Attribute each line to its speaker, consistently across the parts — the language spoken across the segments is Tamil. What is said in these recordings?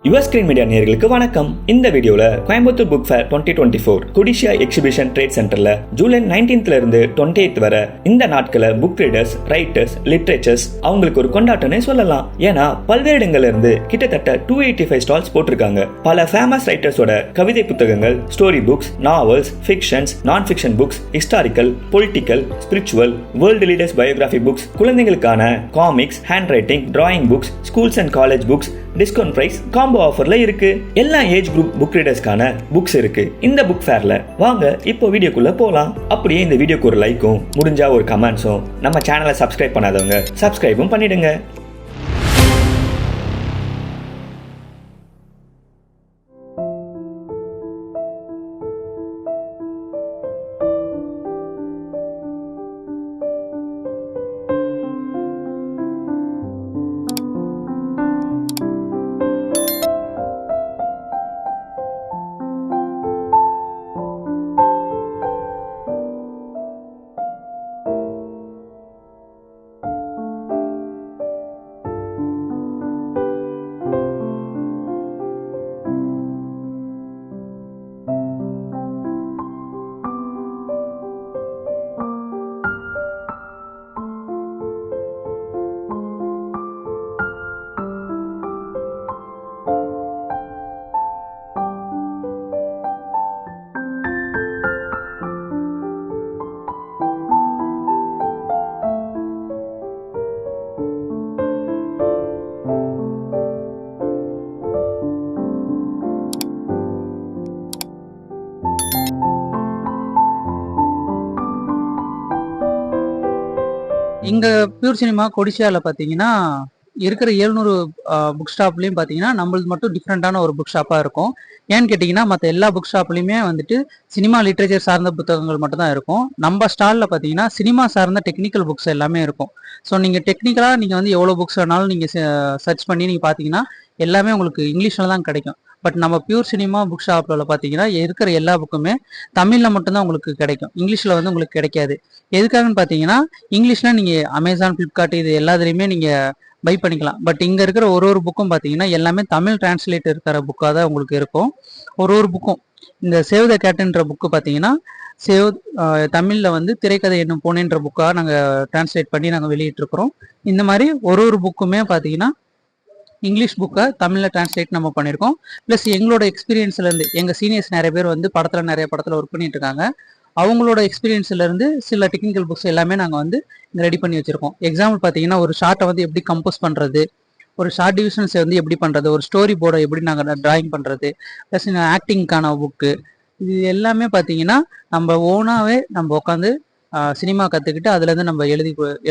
Speaker 1: யுவர் ஸ்கிரீன் மீடியா நேயர்களுக்கு வணக்கம். இந்த வீடியோல Coimbatore book fair 2024 Codissia exhibition trade சென்டர்ல ஜூலை 19th இருந்து 28th வரை இந்த நாட்களை புக் ரீடர்ஸ், ரைட்டர்ஸ், லிட்ரேச்சர்ஸ் அவங்களுக்கு ஒரு கொண்டாட்டம்னே சொல்லலாம். ஏன்னா பல்வேறு இடங்கள்ல இருந்து கிட்டத்தட்ட 285 ஸ்டால்ஸ் போட்டிருக்காங்க. பல ஃபேமஸ் ரைட்டர்ஸோட கவிதை புத்தகங்கள், story books, novels, fictions, non fiction books, historical, political, spiritual, world leaders biography books, குழந்தைகளுக்கான comics, handwriting, drawing books, schools and college books, discount price, combo ஆஃபர்ல இருக்கு. எல்லா ஏஜ் குரூப் புக் ரீடர்ஸ்க்கான புக்ஸ் இருக்கு இந்த புக் ஃபேர்ல. வாங்க இப்போ வீடியோக்குள்ள போலாம். அப்படியே இந்த வீடியோக்கு ஒரு லைக்கும், முடிஞ்சா ஒரு கமெண்ட்ஸும், நம்ம சேனலை சப்ஸ்கிரைப் பண்ணாதவங்க சப்ஸ்கிரைபும் பண்ணிடுங்க.
Speaker 2: இங்க பியூர் சினிமா கொடிசியால பாத்தீங்கன்னா இருக்கிற 700 புக் ஸ்டாப்லயும் பாத்தீங்கன்னா நம்மளது மட்டும் டிஃப்ரெண்டான ஒரு புக் ஷாப்பா இருக்கும். ஏன்னு கேட்டீங்கன்னா மற்ற எல்லா புக் ஷாப்லயுமே வந்துட்டு சினிமா லிட்ரேச்சர் சார்ந்த புத்தகங்கள் மட்டும் தான் இருக்கும். நம்ம ஸ்டால்ல பாத்தீங்கன்னா சினிமா சார்ந்த டெக்னிக்கல் புக்ஸ் எல்லாமே இருக்கும். ஸோ நீங்க டெக்னிக்கலா நீங்க வந்து எவ்வளவு புக்ஸ் வேணாலும் நீங்க சர்ச் பண்ணி நீங்க பாத்தீங்கன்னா எல்லாமே உங்களுக்கு இங்கிலீஷ்ல தான் கிடைக்கும். பட் நம்ம பியூர் சினிமா புக் ஷாப்ல பாத்தீங்கன்னா இருக்கிற எல்லா புக்குமே தமிழ்ல மட்டும்தான் உங்களுக்கு கிடைக்கும். இங்கிலீஷ்ல வந்து உங்களுக்கு கிடைக்காது. எதுக்காகன்னு பாத்தீங்கன்னா இங்கிலீஷ்ல நீங்க அமேசான், பிளிப்கார்ட் இது எல்லாத்துலயுமே நீங்க பை பண்ணிக்கலாம். பட் இங்க இருக்கிற ஒரு புக்கும் பாத்தீங்கன்னா எல்லாமே தமிழ் டிரான்ஸ்லேட் இருக்கிற புக்காக தான் உங்களுக்கு இருக்கும். ஒரு புக்கும் இந்த சேவ் த கேட்ன்ற புக்கு பாத்தீங்கன்னா சேவ் தமிழ்ல வந்து திரைக்கதை என்னும் பூனைன்ற புக்காக நாங்கள் டிரான்ஸ்லேட் பண்ணி நாங்கள் வெளியிட்டு இருக்கிறோம். இந்த மாதிரி ஒரு புக்குமே பாத்தீங்கன்னா இங்கிலீஷ் புக்கை தமிழில் டிரான்ஸ்லேட் நம்ம பண்ணியிருக்கோம். ப்ளஸ் எங்களோட எக்ஸ்பீரியன்ஸ்லேருந்து எங்கள் சீனியர்ஸ் நிறைய பேர் வந்து நிறைய படத்தில் ஒர்க் பண்ணிட்டு இருக்காங்க. அவங்களோட எக்ஸ்பீரியன்ஸ்லேருந்து சில டெக்னிக்கல் புக்ஸ் எல்லாமே நாங்கள் வந்து ரெடி பண்ணி வச்சுருக்கோம். எக்ஸாம்பிள் பார்த்தீங்கன்னா ஒரு ஷார்ட்டை வந்து எப்படி கம்போஸ் பண்ணுறது, ஒரு ஷார்ட் டிவிஷன்ஸை வந்து எப்படி பண்ணுறது, ஒரு ஸ்டோரி போர்டை எப்படி நாங்கள் டிராயிங் பண்ணுறது, ப்ளஸ் ஆக்டிங்க்கான புக்கு, இது எல்லாமே பார்த்தீங்கன்னா நம்ம ஓனாகவே நம்ம உட்காந்து சினிமா கற்றுக்கிட்டு அதுலேருந்து நம்ம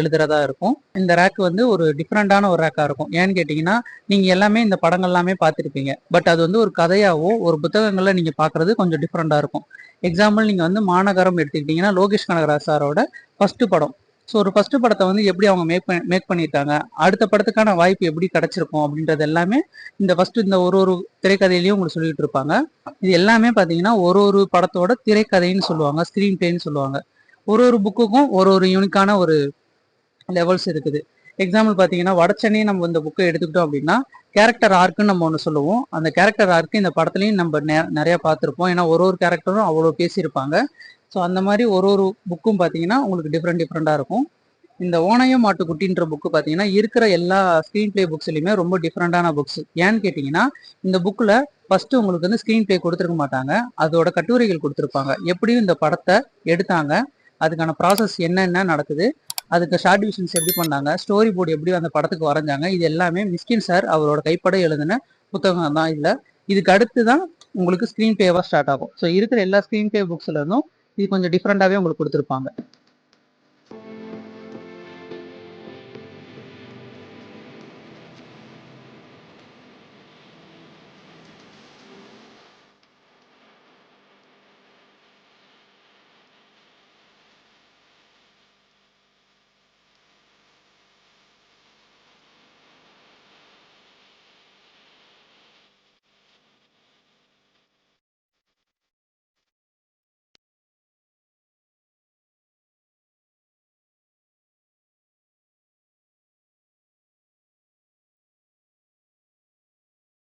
Speaker 2: எழுதுறதா இருக்கும். இந்த ரேக் வந்து ஒரு டிஃப்ரெண்டான ஒரு ரேக்காக இருக்கும். ஏன்னு கேட்டிங்கன்னா நீங்கள் எல்லாமே இந்த படங்கள் எல்லாமே பார்த்துருப்பீங்க. பட் அது வந்து ஒரு கதையாவோ ஒரு புத்தகங்களில் நீங்கள் பார்க்குறது கொஞ்சம் டிஃப்ரெண்டாக இருக்கும். எக்ஸாம்பிள் நீங்கள் வந்து மாநகரம் எடுத்துக்கிட்டிங்கன்னா லோகேஷ் கனகராஜ் சாரோட ஃபர்ஸ்ட் படம். ஸோ ஒரு ஃபர்ஸ்ட் படத்தை வந்து எப்படி அவங்க மேக் பண்ணியிருக்காங்க, அடுத்த படத்துக்கான வாய்ப்பு எப்படி கிடைச்சிருக்கும் அப்படின்றது எல்லாமே இந்த ஃபர்ஸ்ட் இந்த ஒரு திரைக்கதையிலையும் உங்களுக்கு சொல்லிட்டு இருப்பாங்க. இது எல்லாமே பார்த்தீங்கன்னா ஒரு படத்தோட திரைக்கதைன்னு சொல்லுவாங்க, ஸ்க்ரீன் பிளேன்னு சொல்லுவாங்க. ஒரு புக்குக்கும் ஒரு யூனிக்கான ஒரு லெவல்ஸ் இருக்குது. எக்ஸாம்பிள் பார்த்தீங்கன்னா வடச்சென்னையை நம்ம இந்த புக்கை எடுத்துக்கிட்டோம் அப்படின்னா கேரக்டர் ஆர்க்குன்னு நம்ம ஒன்று சொல்லுவோம். அந்த கேரக்டர் ஆர்க்கு இந்த படத்துலையும் நம்ம நிறைய பார்த்துருப்போம். ஏன்னா ஒரு கேரக்டரும் அவ்வளோ பேசியிருப்பாங்க. ஸோ அந்த மாதிரி ஒரு புக்கும் பார்த்தீங்கன்னா உங்களுக்கு டிஃப்ரெண்டாக இருக்கும். இந்த ஓனையம் மாட்டுக்குட்டின்ற புக்கு பார்த்தீங்கன்னா இருக்கிற எல்லா ஸ்க்ரீன் பிளே புக்ஸ்லையுமே ரொம்ப டிஃப்ரெண்டான புக்ஸ். ஏன்னு கேட்டிங்கன்னா இந்த புக்கில் ஃபர்ஸ்ட் உங்களுக்கு வந்து ஸ்க்ரீன் பிளே கொடுத்துருக்க மாட்டாங்க, அதோட கட்டுரைகள் கொடுத்துருப்பாங்க. எப்படியும் இந்த படத்தை எடுத்தாங்க, அதுக்கான ப்ராசஸ் என்னென்ன நடக்குது, அதுக்கு ஷார்ட் டிவிஷன்ஸ் எப்படி பண்ணாங்க, ஸ்டோரி போர்டு எப்படி அந்த படத்துக்கு வரைஞ்சாங்க, இது எல்லாமே மிஸ்கின் சார் அவரோட கைப்பட எழுதின புத்தகம் தான். இதுக்கு அடுத்து தான் உங்களுக்கு ஸ்க்ரீன் பிளேவா ஸ்டார்ட் ஆகும். ஸோ இருக்கிற எல்லா ஸ்க்ரீன் பிளே புக்ஸ்ல இருந்தும் இது கொஞ்சம் டிஃப்ரெண்டாகவே உங்களுக்கு கொடுத்துருப்பாங்க.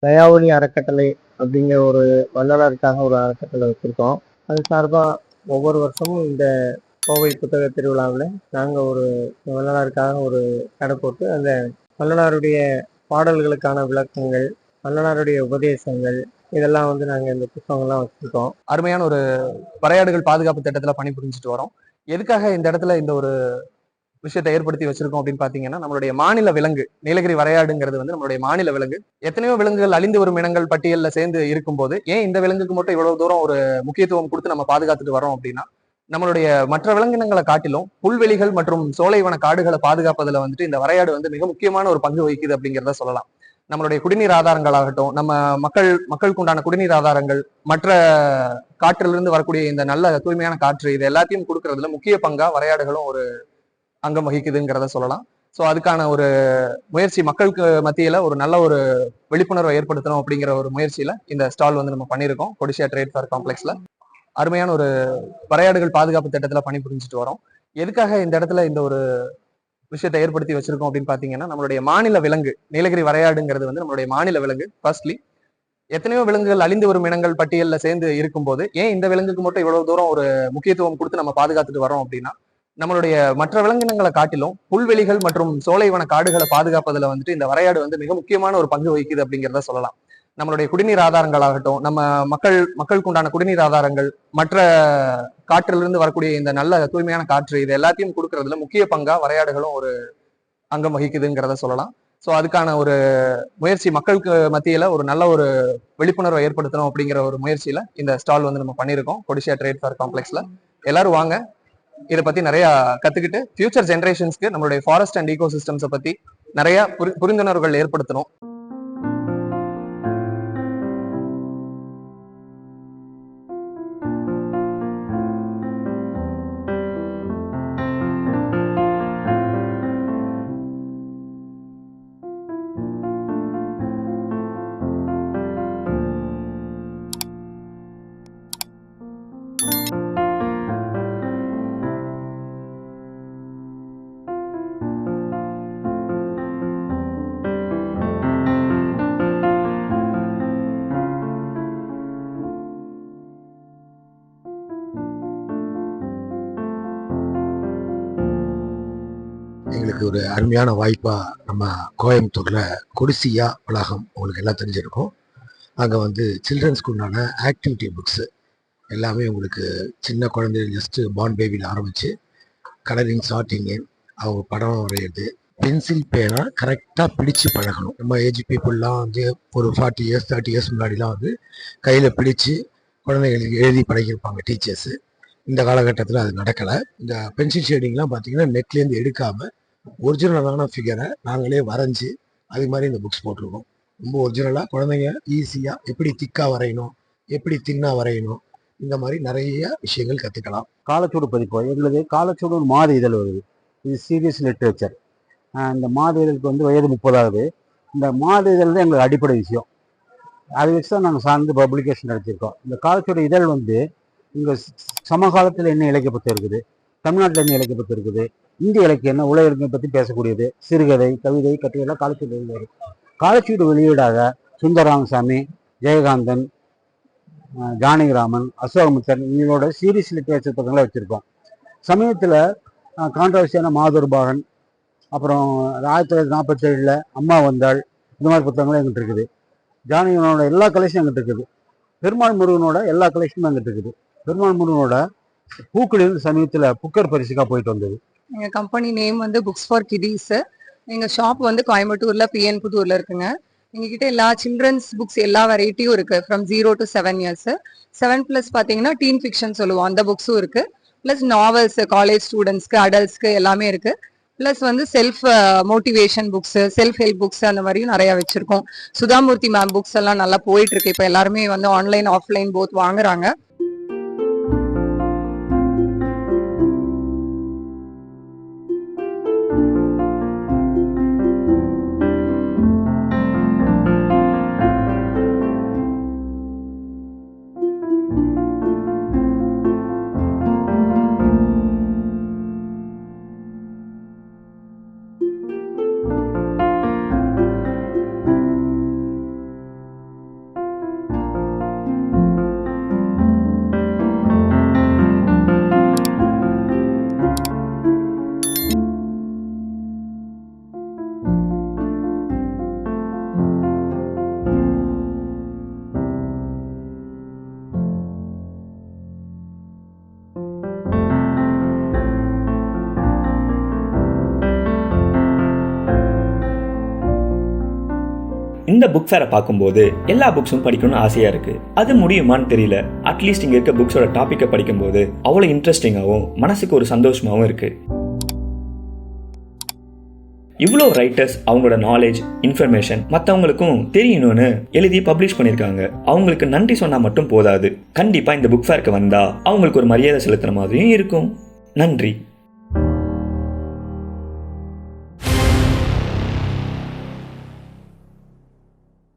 Speaker 3: தயாவொளி அறக்கட்டளை அப்படிங்கிற ஒரு வள்ளலாருக்காக ஒரு அறக்கட்டளை வச்சுருக்கோம். அது சார்பாக ஒவ்வொரு வருஷமும் இந்த கோவை புத்தக திருவிழாவில் நாங்கள் ஒரு வள்ளலாருக்காக ஒரு கடை போட்டு அந்த வள்ளலாருடைய பாடல்களுக்கான விளக்கங்கள், வள்ளலாருடைய உபதேசங்கள் இதெல்லாம் நாங்கள் இந்த புத்தகங்கள்லாம் வச்சுருக்கோம்.
Speaker 4: அருமையான ஒரு வரையாடுகள் பாதுகாப்பு திட்டத்தில் பணிபுரிஞ்சுட்டு வரோம். எதுக்காக இந்த இடத்துல இந்த ஒரு விஷயத்தை ஏற்படுத்தி வச்சிருக்கோம் அப்படின்னு பாத்தீங்கன்னா, நம்மளுடைய மாநில விலங்கு நீலகிரி வரையாடுங்கிறது நம்மளுடைய மாநில விலங்கு. எத்தனையோ விலங்குகள் அழிந்து வரும் இனங்கள் பட்டியல்ல சேர்ந்து இருக்கும்போது ஏன் இந்த விலங்குக்கு மட்டும் இவ்வளவு தூரம் ஒரு முக்கியத்துவம் கொடுத்து நம்ம பாதுகாத்துட்டு வரோம் அப்படின்னா, நம்மளுடைய மற்ற விலங்கினங்களை காட்டிலும் புல்வெளிகள் மற்றும் சோலைவன காடுகளை பாதுகாப்பதுல இந்த வரையாடு மிக முக்கியமான ஒரு பங்கு வகிக்குது அப்படிங்கிறத சொல்லலாம். நம்மளுடைய குடிநீர் ஆதாரங்களாகட்டும், நம்ம மக்களுக்கு உண்டான குடிநீர் ஆதாரங்கள், மற்ற காற்றிலிருந்து வரக்கூடிய இந்த நல்ல தூய்மையான காற்று, இது எல்லாத்தையும் கொடுக்கறதுல முக்கிய பங்கா வரையாடுகளும் ஒரு அங்கம் வகிக்குதுங்கிறத சொல்லலாம். ஸோ அதுக்கான ஒரு முயற்சி மக்களுக்கு மத்தியில ஒரு நல்ல ஒரு விழிப்புணர்வை ஏற்படுத்தணும் அப்படிங்கிற ஒரு முயற்சியில இந்த ஸ்டால் நம்ம பண்ணியிருக்கோம் கொடிஷியா ட்ரேட் ஃபேர் காம்ப்ளெக்ஸ்ல. அருமையான ஒரு வரையாடுகள் பாதுகாப்பு திட்டத்துல பணிபுரிஞ்சுட்டு வரோம். எதுக்காக இந்த இடத்துல இந்த ஒரு விஷயத்தை ஏற்படுத்தி வச்சிருக்கோம் அப்படின்னு பாத்தீங்கன்னா, நம்மளுடைய மாநில விலங்கு நீலகிரி வரையாடுங்கிறது நம்மளுடைய மாநில விலங்கு. ஃபர்ஸ்ட்லி எத்தனையோ விலங்குகள் அழிந்து வரும் இனங்கள் பட்டியல்ல சேர்ந்து இருக்கும்போது ஏன் இந்த விலங்குக்கு மட்டும் இவ்வளவு தூரம் ஒரு முக்கியத்துவம் கொடுத்து நம்ம பாதுகாத்துட்டு வரோம் அப்படின்னா, நம்மளுடைய மற்ற விலங்கினங்களை காட்டிலும் புல்வெளிகள் மற்றும் சோலைவன காடுகளை பாதுகாப்பதுல இந்த வரையாடு மிக முக்கியமான ஒரு பங்கு வகிக்குது அப்படிங்கிறத சொல்லலாம். நம்மளுடைய குடிநீர் ஆதாரங்களாகட்டும், நம்ம மக்களுக்கு உண்டான குடிநீர் ஆதாரங்கள், மற்ற காற்றிலிருந்து வரக்கூடிய இந்த நல்ல தூய்மையான காற்று, இது எல்லாத்தையும் கொடுக்கறதுல முக்கிய பங்கா வரையாடுகளும் ஒரு அங்கம் வகிக்குதுங்கிறத சொல்லலாம். ஸோ அதுக்கான ஒரு முயற்சி மக்களுக்கு மத்தியில ஒரு நல்ல ஒரு விழிப்புணர்வை ஏற்படுத்தணும் அப்படிங்கிற ஒரு முயற்சியில இந்த ஸ்டால் நம்ம பண்ணியிருக்கோம் கொடிஷியா ட்ரேட் ஃபேர் காம்ப்ளெக்ஸ்ல. எல்லாரும் வாங்க, இதை பத்தி நிறைய கத்துக்கிட்டு ஃபியூச்சர் ஜெனரேஷன்ஸ்க்கு நம்மளுடைய ஃபாரஸ்ட் அண்ட் ஈகோ சிஸ்டம்ஸை பத்தி நிறைய புரிந்துணர்வுகள் ஏற்படுத்தணும்.
Speaker 5: எங்களுக்கு ஒரு அருமையான வாய்ப்பா நம்ம கோயம்புத்தூர்ல கொடிசியா வளாகம் உங்களுக்கு எல்லாம் தெரிஞ்சிருக்கும். அங்கே சில்ட்ரன்ஸ்க்கு உண்டான ஆக்டிவிட்டி புக்ஸு எல்லாமே உங்களுக்கு சின்ன குழந்தைகள் ஜஸ்ட் பார்ன் பேபியில் ஆரம்பித்து கலரிங் ஷார்ட்டிங்கு, அவங்க படம் வரைகிறது, பென்சில் பேனா கரெக்டாக பிடிச்சு பழகணும். நம்ம ஏஜ் பீப்புளெலாம் ஒரு 40 இயர்ஸ் 30 இயர்ஸ் முன்னாடிலாம் கையில் பிடிச்சு குழந்தைகளுக்கு எழுதி பழகியிருப்பாங்க டீச்சர்ஸு. இந்த காலகட்டத்தில் அது நடக்கலை. இந்த பென்சில் ஷேடிங்லாம் பார்த்தீங்கன்னா நெட்லேருந்து எடுக்காமல் ஒரிஜினலான ஃபிகரை நாங்களே வரைஞ்சி அது மாதிரி இந்த புக்ஸ் போட்டிருக்கோம். ரொம்ப ஒரிஜினலாக குழந்தைங்க ஈஸியாக எப்படி திக்காக வரையணும், எப்படி தின்னாக வரையணும், இந்த மாதிரி நிறைய விஷயங்கள் கற்றுக்கலாம்.
Speaker 6: காலச்சூடு பதிப்பு எங்களுக்கு காலச்சூடு ஒரு மாத இதழ் வருது. இது சீரியஸ் லிட்ரேச்சர். இந்த மாத இதழுக்கு வயது 30 ஆகுது. இந்த மாத இதழ் தான் எங்களுக்கு அடிப்படை விஷயம். அதை வச்சு தான் நாங்கள் சார்ந்து பப்ளிகேஷன் நடத்தியிருக்கோம். இந்த காலச்சூடு இதழ் இங்கே சமகாலத்தில் என்ன இலக்கியப்பட்டு இருக்குது, தமிழ்நாட்டில் என்ன இலக்கியப்பட்டு இருக்குது, இந்திய இலக்கியம் என்ன, உலக இலக்கியம் பற்றி பேசக்கூடியது, சிறுகதை, கவிதை, கட்டுரையெல்லாம் காலச்சூடு வெளியிடாரு. காலச்சூடு வெளியீடாக சுந்தரராமசாமி, ஜெயகாந்தன், ஜானகிராமன், அசோகமுத்தன் இவங்களோட சீரியஸ் லிட்ரேச்சர் புத்தகங்களை வச்சுருக்கோம். சமயத்தில் கான்ட்ரவர்சியான மாதுர்பாகன், அப்புறம் 1947 அம்மா வந்தாள், இந்த மாதிரி புத்தகங்களும் எங்கிட்ட இருக்குது. ஜானகிராமனோட எல்லா கலெக்ஷனும் எங்கிட்ட இருக்குது. பெருமாள் முருகனோட எல்லா கலெக்ஷனும் எங்கிட்ட இருக்குது. பெருமாள் முருகனோட பூக்களில் சமயத்தில் புக்கர் பரிசுக்காக போயிட்டு வந்தது.
Speaker 7: எங்கள் company name books for kiddies. எங்கள் ஷாப் கோயம்புத்தூர்ல பிஎன் புத்தூர்ல இருக்குங்க. எங்ககிட்ட எல்லா சில்ட்ரன்ஸ் புக்ஸ் எல்லா வெரைட்டியும் இருக்கு. From 0 to 7 years. 7+ பார்த்தீங்கன்னா டீன் ஃபிக்ஷன் சொல்லுவோம், அந்த புக்ஸும் இருக்கு. ப்ளஸ் நாவல்ஸ் காலேஜ் ஸ்டூடெண்ட்ஸ்க்கு, அடல்ட்ஸ்க்கு எல்லாமே இருக்கு. Plus self motivation books, self help books அந்த மாதிரியும் நிறைய வச்சிருக்கோம். சுதாமூர்த்தி மேம் புக்ஸ் எல்லாம் நல்லா போயிட்டு இருக்கு. இப்போ எல்லாருமே ஆன்லைன் ஆஃப்லைன் போத் வாங்குறாங்க.
Speaker 1: இந்த புக் ஃபேரை பார்க்கும்போது எல்லா புக்ஸும் படிக்கணும்னு ஆசையா இருக்கு. அது முடியுமான்னு தெரியல. அட்லீஸ்ட் இங்க இருக்க புக்ஸோட டாபிக்கை படிக்கும்போது அவ்வளவு இன்ட்ரெஸ்டிங்காகவும் மனசுக்கு ஒரு சந்தோஷமாகவும் இருக்கு. இவ்வளோ ரைட்டர்ஸ் அவங்களோட நாலேஜ் இன்ஃபர்மேஷன் மற்றவங்களுக்கும் தெரியணும்னு எழுதி பப்ளிஷ் பண்ணியிருக்காங்க. அவங்களுக்கு நன்றி சொன்னா மட்டும் போதாது, கண்டிப்பா இந்த புக் ஃபேருக்கு வந்தா அவங்களுக்கு ஒரு மரியாதை செலுத்துற மாதிரியும் இருக்கும். நன்றி.